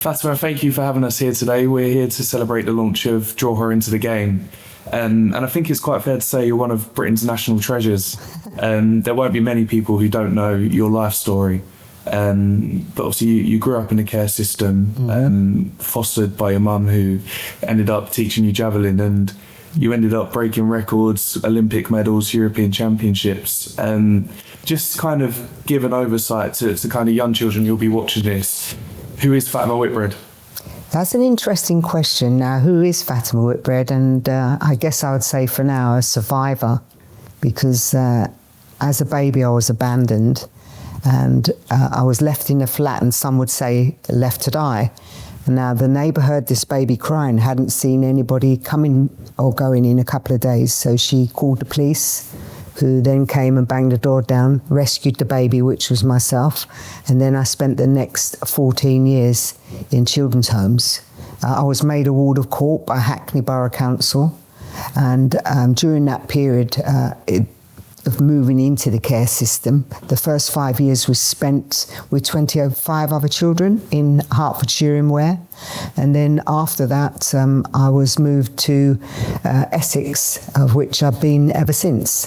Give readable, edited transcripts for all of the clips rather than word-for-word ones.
Fatima, thank you for having us here today. We're here to celebrate the launch of Draw Her Into the Game. And I think it's quite fair to say you're one of Britain's national treasures. There won't be many people who don't know your life story. But obviously you grew up in the care system, fostered by your mum who ended up teaching you javelin, and you ended up breaking records, Olympic medals, European championships. Just kind of give an oversight to kind of young children who'll be watching this. Who is Fatima Whitbread? That's an interesting question. Now, who is Fatima Whitbread? And I guess I would say for now a survivor, because as a baby I was abandoned, and I was left in a flat, and some would say left to die. Now, the neighbour heard this baby crying, hadn't seen anybody coming or going in a couple of days, so she called the police, who then came and banged the door down, rescued the baby, which was myself, and then I spent the next 14 years in children's homes. I was made a ward of court by Hackney Borough Council, and during that period of moving into the care system, the first 5 years was spent with 25 other children in Hertfordshire and Ware. And then after that, I was moved to Essex, of which I've been ever since.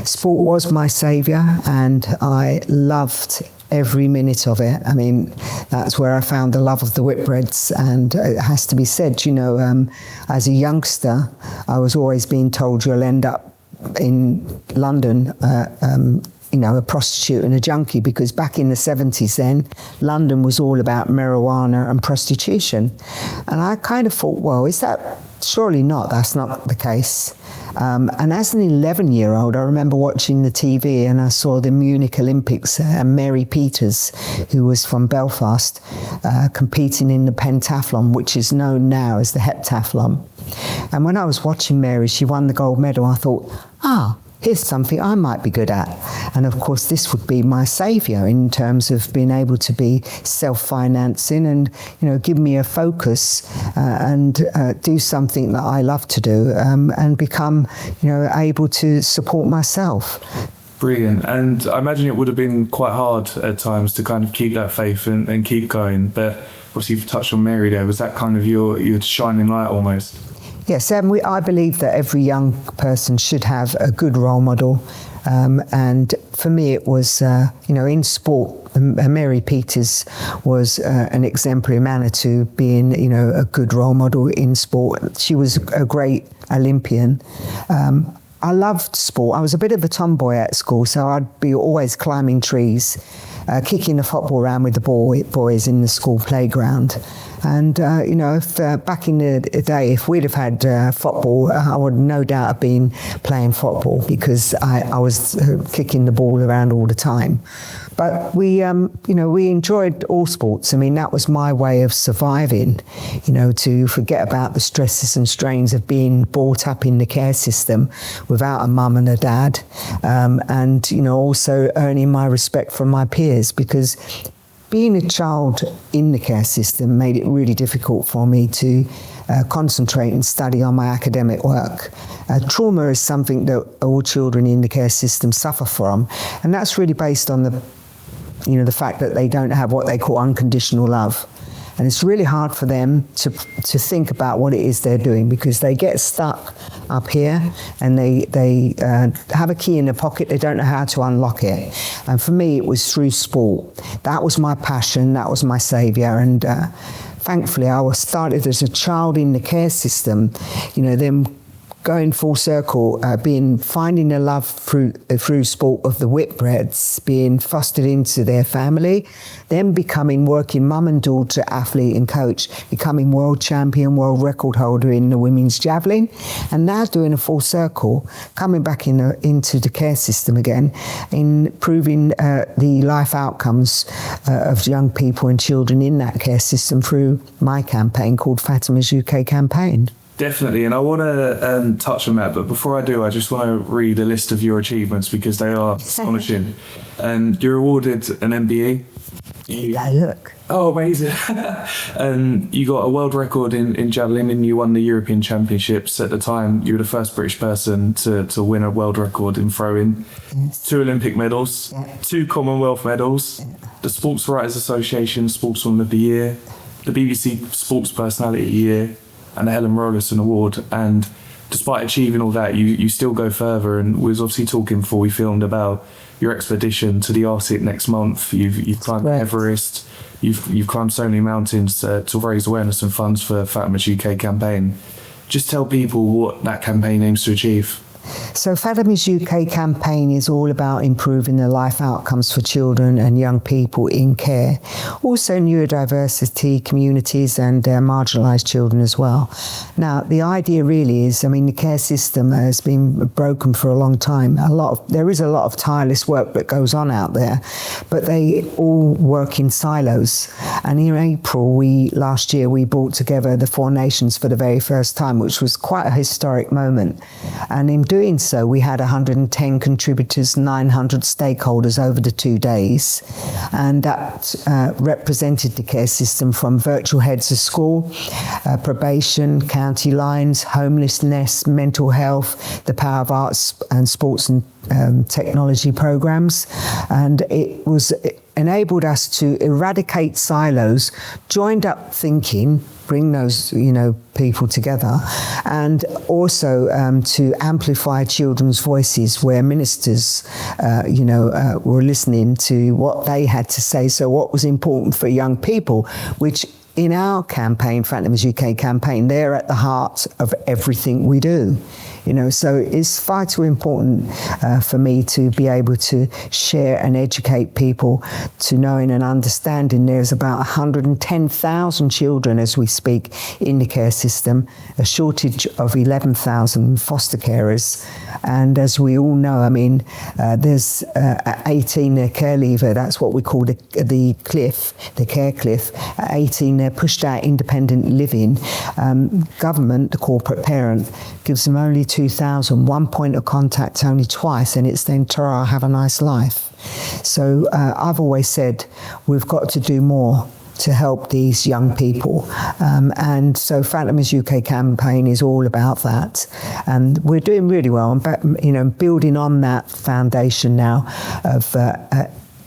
Sport was my saviour, and I loved every minute of it. I mean, that's where I found the love of the Whitbreads. And it has to be said, as a youngster, I was always being told you'll end up in London, a prostitute and a junkie, because back in the 70s then, London was all about marijuana and prostitution. And I kind of thought, well, is that, surely not, that's not the case. And as an 11-year-old, I remember watching the TV and I saw the Munich Olympics and Mary Peters, who was from Belfast, competing in the pentathlon, which is known now as the heptathlon. And when I was watching Mary, she won the gold medal, I thought, here's something I might be good at. And of course, this would be my saviour in terms of being able to be self-financing and, give me a focus and do something that I love to do and become, able to support myself. Brilliant. And I imagine it would have been quite hard at times to kind of keep that faith and keep going. But obviously you've touched on Mary there. Was that kind of your shining light almost? Yes, I believe that every young person should have a good role model. And for me, it was, in sport, Mary Peters was an exemplary manner to being, a good role model in sport. She was a great Olympian. I loved sport. I was a bit of a tomboy at school, so I'd be always climbing trees, kicking the football around with the boys in the school playground. And, if back in the day, if we'd have had football, I would no doubt have been playing football, because I was kicking the ball around all the time. But we enjoyed all sports. I mean, that was my way of surviving, to forget about the stresses and strains of being brought up in the care system without a mum and a dad. And, also earning my respect from my peers, because being a child in the care system made it really difficult for me to concentrate and study on my academic work. Trauma is something that all children in the care system suffer from, and that's really based on the fact that they don't have what they call unconditional love. And it's really hard for them to think about what it is they're doing, because they get stuck up here and they have a key in their pocket, they don't know how to unlock it. And for me, it was through sport. That was my passion, that was my saviour. And thankfully, I was started as a child in the care system, then going full circle, finding a love through sport of the Whitbreads, being fostered into their family, then becoming working mum and daughter, athlete and coach, becoming world champion, world record holder in the women's javelin, and now doing a full circle, coming back into the care system again, improving the life outcomes of young people and children in that care system through my campaign called Fatima's UK Campaign. Definitely, and I want to touch on that, but before I do, I just want to read a list of your achievements, because they are astonishing. You're awarded an MBE. Look. Oh, amazing. And you got a world record in javelin, and you won the European Championships. At the time, you were the first British person to win a world record in throwing. Yes. 2 Olympic medals, 2 Commonwealth medals, the Sports Writers Association Sportswoman of the Year, the BBC Sports Personality of the Year and the Helen Rollason Award. And despite achieving all that, you still go further. And we was obviously talking before we filmed about your expedition to the Arctic next month. You've climbed Everest. You've climbed so many mountains to raise awareness and funds for Fatima's UK campaign. Just tell people what that campaign aims to achieve. So Fatima's UK campaign is all about improving the life outcomes for children and young people in care. Also neurodiversity communities and marginalised children as well. Now, the idea really is, the care system has been broken for a long time. There is a lot of tireless work that goes on out there, but they all work in silos. And in April last year, we brought together the 4 nations for the very first time, which was quite a historic moment. And in doing so, we had 110 contributors, 900 stakeholders over the 2 days, and that represented the care system from virtual heads of school, probation, county lines, homelessness, mental health, the power of arts and sports and technology programs, and it enabled us to eradicate silos, joined up thinking, bring those people together, and also to amplify children's voices where ministers were listening to what they had to say. So what was important for young people, which in our campaign, Fatima's UK campaign, they're at the heart of everything we do. So it's far too important for me to be able to share and educate people to knowing and understanding there's about 110,000 children as we speak in the care system, a shortage of 11,000 foster carers. And as we all know, there's 18, they're care leaver, that's what we call the cliff, the care cliff. At 18, they're pushed out independent living. Government, the corporate parent, gives them only 2,000, one point of contact only twice, and it's then ta-ra, have a nice life. So I've always said we've got to do more to help these young people. And so Fatima's UK campaign is all about that. And we're doing really well, and building on that foundation now of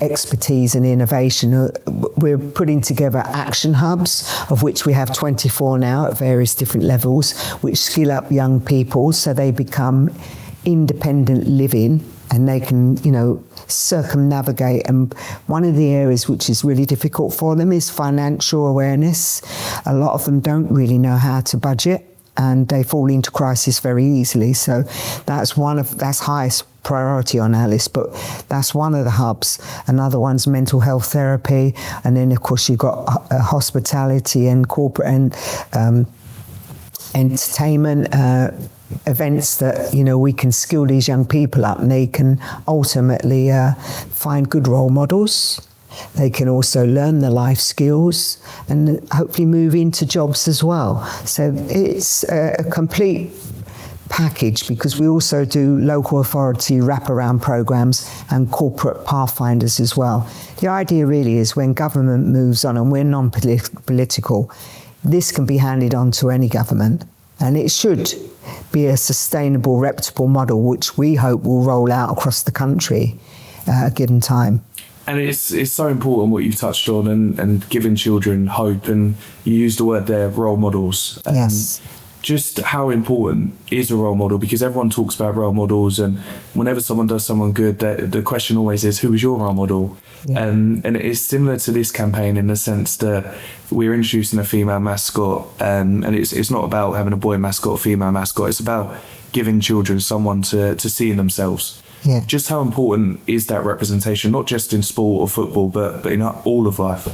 expertise and innovation. We're putting together action hubs, of which we have 24 now at various different levels, which skill up young people so they become independent living and they can, circumnavigate. And one of the areas which is really difficult for them is financial awareness. A lot of them don't really know how to budget, and they fall into crisis very easily. So that's highest priority on our list, but that's one of the hubs. Another one's mental health therapy, and then of course you've got hospitality and corporate and entertainment events that we can skill these young people up, and they can ultimately find good role models. They can also learn the life skills and hopefully move into jobs as well. So it's a complete package, because we also do local authority wraparound programs and corporate pathfinders as well. The idea really is when government moves on, and we're non-political, this can be handed on to any government, and it should be a sustainable, reputable model which we hope will roll out across the country at a given time. And it's so important what you've touched on, and giving children hope, and you used the word there, role models. Yes. Just how important is a role model? Because everyone talks about role models, and whenever someone does someone good, the question always is, who is your role model? Yeah. And it is similar to this campaign in the sense that we're introducing a female mascot, and it's not about having a boy mascot or female mascot, it's about giving children someone to see in themselves. Yeah. Just how important is that representation, not just in sport or football, but in all of life?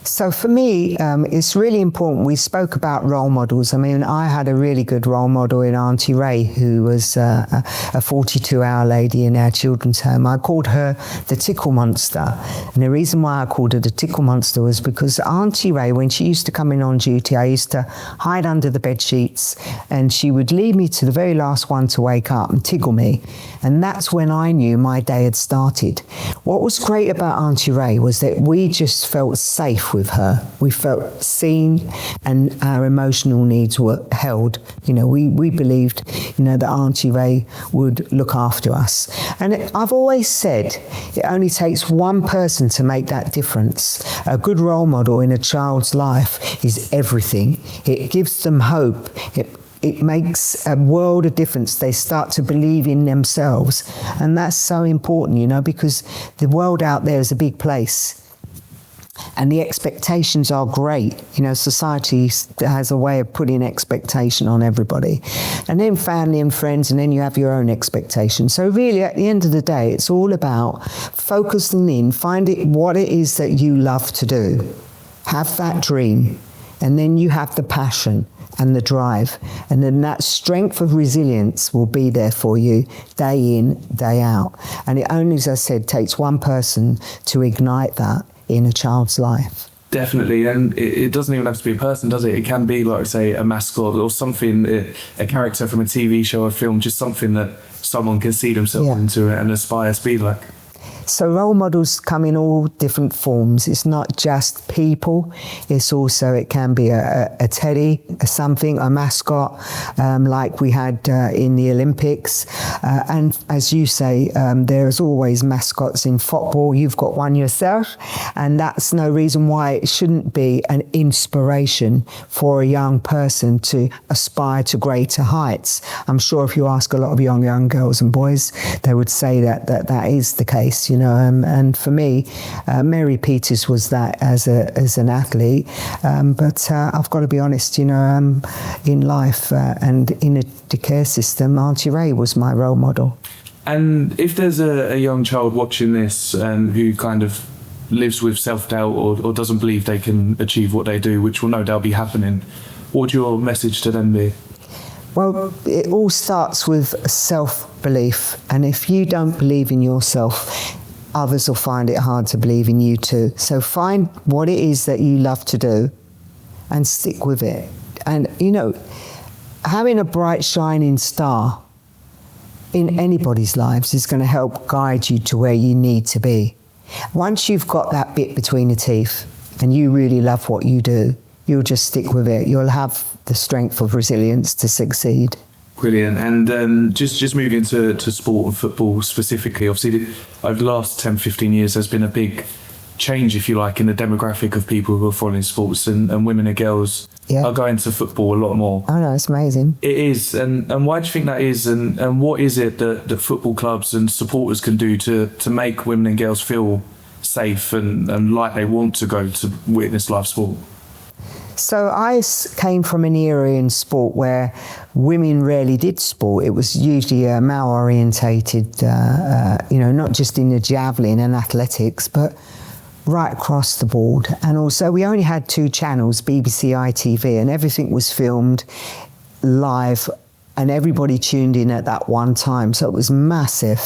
So for me, it's really important. We spoke about role models. I had a really good role model in Auntie Ray, who was a 42-hour lady in our children's home. I called her the Tickle Monster. And the reason why I called her the Tickle Monster was because Auntie Ray, when she used to come in on duty, I used to hide under the bed sheets, and she would leave me to the very last one to wake up and tickle me. And that's when I knew my day had started. What was great about Auntie Ray was that we just felt safe with her. We felt seen and our emotional needs were held. We believed, that Auntie Ray would look after us. And I've always said it only takes one person to make that difference. A good role model in a child's life is everything. It gives them hope. It makes a world of difference. They start to believe in themselves. And that's so important, because the world out there is a big place. And the expectations are great. Society has a way of putting expectation on everybody. And then family and friends, and then you have your own expectations. So really, at the end of the day, it's all about focusing in, finding what it is that you love to do. Have that dream. And then you have the passion and the drive. And then that strength of resilience will be there for you day in, day out. And it only, as I said, takes one person to ignite that in a child's life. Definitely, and it doesn't even have to be a person, does it? It can be, like, say, a mascot or something, a character from a TV show or film, just something that someone can see themselves into and aspire to be like. So role models come in all different forms. It's not just people. It's also, it can be a teddy, a mascot, like we had in the Olympics. And as you say, there's always mascots in football. You've got one yourself. And that's no reason why it shouldn't be an inspiration for a young person to aspire to greater heights. I'm sure if you ask a lot of young girls and boys, they would say that is the case, and for me, Mary Peters was that as an athlete, but I've got to be honest, in life and in the care system, Auntie Ray was my role model. And if there's a young child watching this who kind of lives with self-doubt or doesn't believe they can achieve what they do, which will no doubt be happening, what would your message to them be? Well, it all starts with self-belief, and if you don't believe in yourself, others will find it hard to believe in you too. So find what it is that you love to do and stick with it. And, having a bright, shining star in anybody's lives is going to help guide you to where you need to be. Once you've got that bit between the teeth and you really love what you do, you'll just stick with it. You'll have the strength of resilience to succeed. Brilliant. And just moving to sport and football specifically, obviously over the last 10, 15 years, there's been a big change, if you like, in the demographic of people who are following sports, and women and girls are going to football a lot more. Oh no, it's amazing. It is. And why do you think that is? And what is it that football clubs and supporters can do to make women and girls feel safe and like they want to go to witness live sport? So I came from an era in sport where women rarely did sport. It was usually male-orientated, not just in the javelin and athletics, but right across the board. And also we only had 2 channels, BBC, ITV, and everything was filmed live and everybody tuned in at that one time. So it was massive.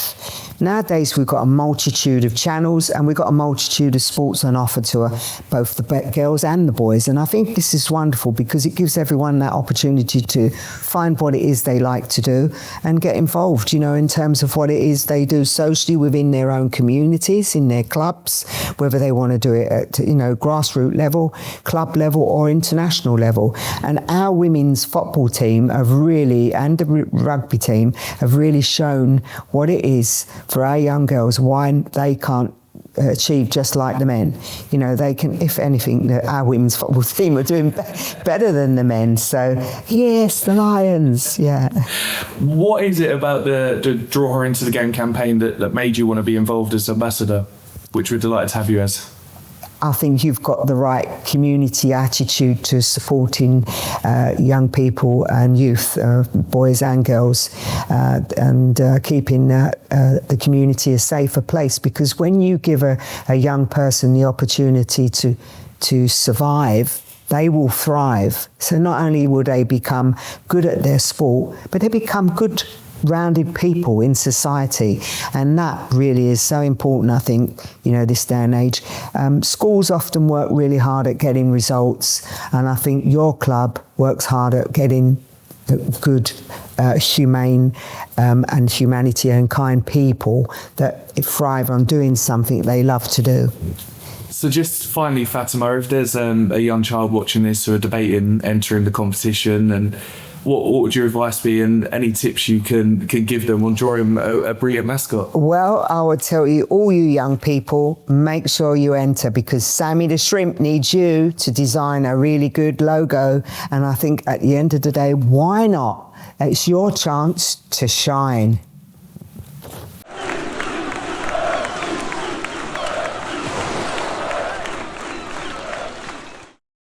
Nowadays, we've got a multitude of channels and we've got a multitude of sports on offer to both the girls and the boys. And I think this is wonderful because it gives everyone that opportunity to find what it is they like to do and get involved, in terms of what it is they do socially within their own communities, in their clubs, whether they want to do it at, grassroots level, club level or international level. And our women's football team and the rugby team have really shown what it is for our young girls, why they can't achieve just like the men. They can, if anything, our women's football team are doing better than the men. So, yes, the Lions, yeah. What is it about the Draw Her Into the Game campaign that made you want to be involved as ambassador, which we're delighted to have you as? I think you've got the right community attitude to supporting young people and youth, boys and girls, and keeping the community a safer place. Because when you give a young person the opportunity to survive, they will thrive. So not only will they become good at their sport, but they become good rounded people in society, and that really is so important, I think, this day and age. Schools often work really hard at getting results, and I think your club works hard at getting good, humane and humanity and kind people that thrive on doing something they love to do. So just finally, Fatima, if there's a young child watching this who are debating entering the competition, and what would your advice be, and any tips you can give them on drawing a brilliant mascot? Well, I would tell you, all you young people, make sure you enter, because Sammy the Shrimp needs you to design a really good logo. And I think at the end of the day, why not? It's your chance to shine.